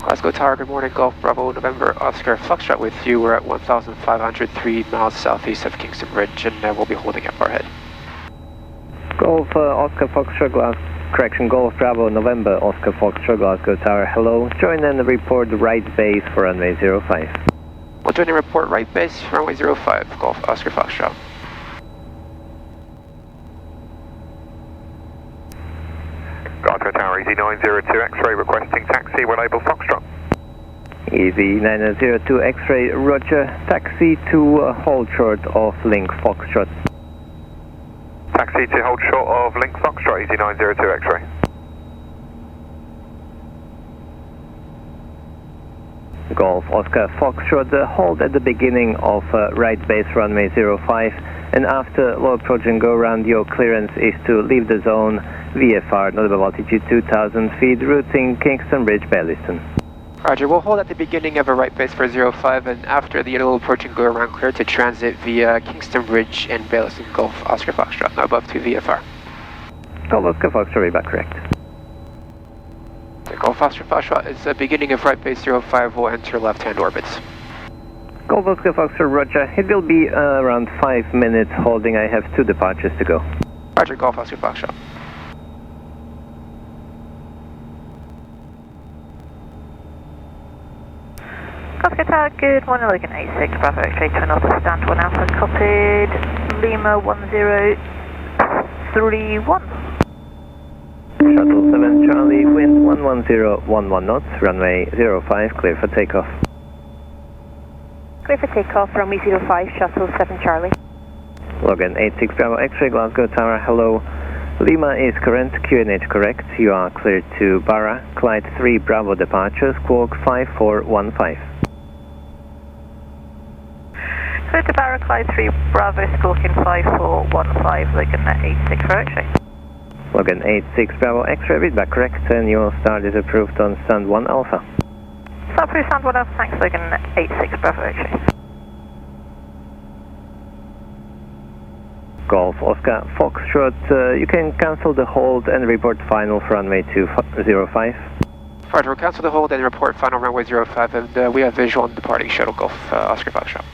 Glasgow Tower, good morning, Golf Bravo November Oscar Foxtrot with you. We're at 1,503 miles southeast of Kingston Bridge and we'll be holding at Barhead. Golf Oscar Foxtrot Golf Bravo November Oscar Foxtrot Glasgow Tower, hello. Join and report right base for runway 05. We'll join and report right base for runway 05, Golf Oscar Foxtrot. Glasgow Tower, EZ902 X-ray requesting taxi, reliable Foxtrot. EZ902 X-ray, roger, taxi to hold short of link Foxtrot. Taxi to hold short of link Foxtrot, EZ902 X-ray. Golf Oscar Foxtrot, hold at the beginning of right base runway 05, and after low approach and go around, your clearance is to leave the zone VFR, notable altitude 2,000 feet, routing Kingston Bridge, Baillieston. Roger, we'll hold at the beginning of a right base for 05 and after the little approach and go around clear to transit via Kingston Bridge and Baillieston, Golf Oscar Foxtrot, now above 2 VFR. Golf Oscar Foxtrot, read back correct. The Golf Oscar Foxtrot is the beginning of right base 05, will enter left-hand orbits. Golf Oscar Foxtrot, roger, it will be around 5 minutes holding, I have 2 departures to go. Roger, Golf Oscar Foxtrot. Glasgow Tower, good morning, Logan 86, Bravo X-ray, turn off the stand 1 Alpha, copied, Lima 1031. Shuttle 7 Charlie, wind 11011 knots, runway 05, clear for takeoff. Clear for takeoff, runway 05, Shuttle 7 Charlie. Logan 86 Bravo X-ray, Glasgow Tower, hello. Lima is current, QNH correct, you are cleared to Barra, Clyde 3 Bravo departure, squawk 5415. Clear to Barra, Clyde 3 Bravo, squawking 5415, Logan 86 for X-ray. Logan 86 Bravo X-ray, read back correct, and your start is approved on stand 1 Alpha. Start approved, stand 1 Alpha, thanks, Logan 86 Bravo X-ray. Golf Oscar Foxtrot, you can cancel the hold and report final for runway 05. Roger, we'll cancel the hold and report final runway 05 and we have visual on departing shuttle Golf Oscar Foxtrot.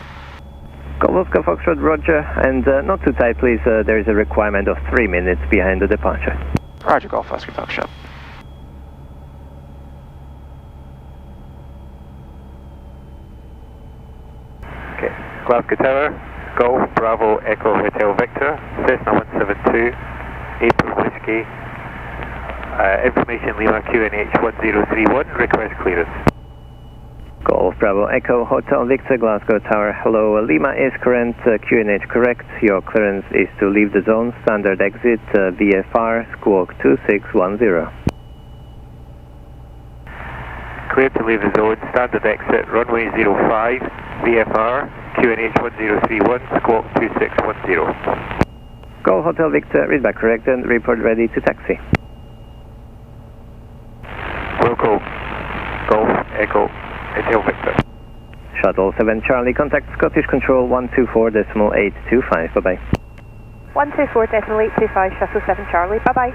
Golf Oscar Foxtrot, roger, and not too tight please, there is a requirement of 3 minutes behind the departure. Roger, Golf Oscar Foxtrot. Okay, Glasgow Tower, Golf Bravo Echo Hotel Victor, Cessna 172, April Whiskey, information Lima QNH 1031, request clearance. Golf Bravo Echo Hotel Victor, Glasgow Tower, hello. Lima is current, QNH correct, your clearance is to leave the zone, standard exit, VFR, squawk 2610. Clear to leave the zone, standard exit, runway 05, VFR, QNH 1031, squawk 2610. Golf Hotel Victor, read back correct and report ready to taxi. Local, Golf Echo Hotel Victor. Shuttle 7 Charlie, contact Scottish Control 124.825, bye-bye. 124.825, Shuttle 7 Charlie, bye-bye.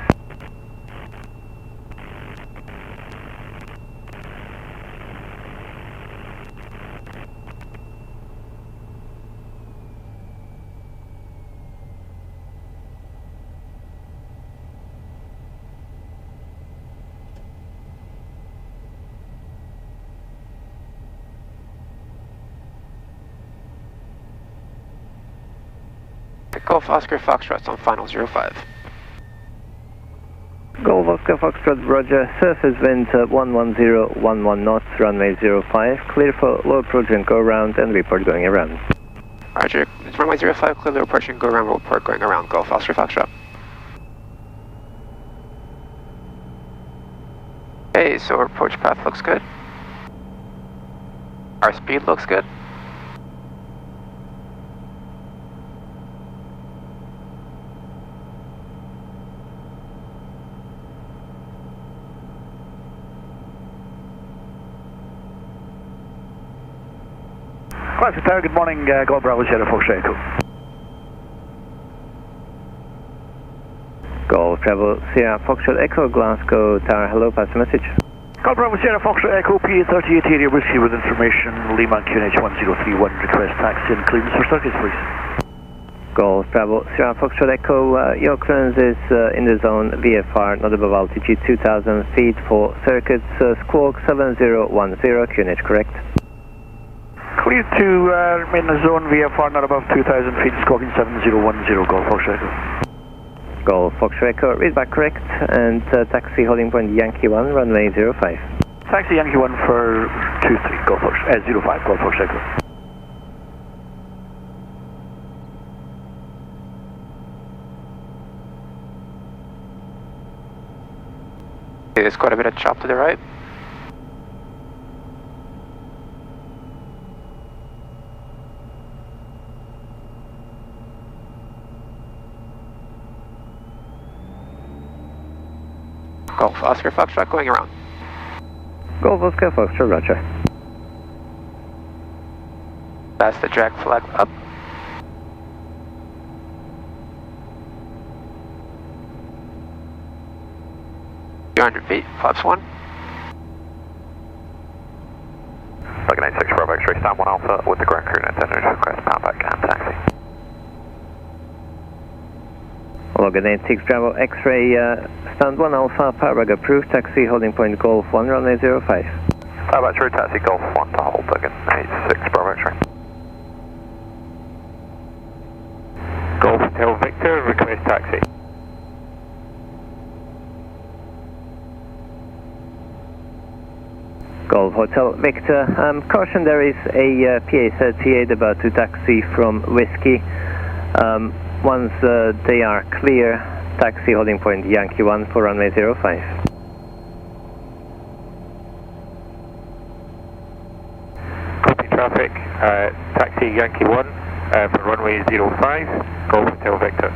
Golf Oscar Foxtrot's on final 05. Golf Oscar Foxtrot, roger, surface wind 11011 knots, runway 05, clear for low approach and go around and report going around. Roger, it's runway 05, clear low approach and go around, report going around, Golf Oscar Foxtrot. Okay, so our approach path looks good. Our speed looks good. Glasgow Tower, good morning, Golf Bravo Sierra Foxtrot Echo. Golf Travel Sierra Foxtrot Echo, Glasgow Tower, hello, pass the message. Golf Bravo Sierra Foxtrot Echo P38 area whiskey with information. Lima QNH 1031. Request taxi and clearance for circuits, please. Golf Bravo Sierra Foxtrot Echo, your clearance is in the zone VFR, not above altitude 2000 feet for circuits, squawk 7010, QNH, correct? Clear to remain in the zone VFR, not above 2000 feet, squawking 7010, Golf Foxtrot Echo. Golf Foxtrot Echo, read back correct, and taxi holding point Yankee 1, runway 05. Taxi Yankee 1 for 23, Golf Foxtrot, 05, Golf Foxtrot Echo. There's quite a bit of chop to the right. Golf Oscar Foxtrot going around. Golf Oscar Foxtrot, roger. That's the drag flag up. Feet, flaps 1. Looking 96 Bravo X-ray, stand 1 Alpha with the ground crew and attendant request power back and taxi. Logan 86 Bravo X-ray, stand 1 Alpha, power back approved, taxi holding point Golf 1, runway 05. Power back through taxi Golf 1 to hold, Logan 86 Bravo X-ray. Golf Hotel Victor, request taxi. Golf Hotel Victor, caution, there is a PA-38 about to taxi from Whiskey. Once they are clear, taxi holding point Yankee 1 for runway 05. Copy traffic, taxi Yankee 1 for runway 05, Golf Hotel Victor.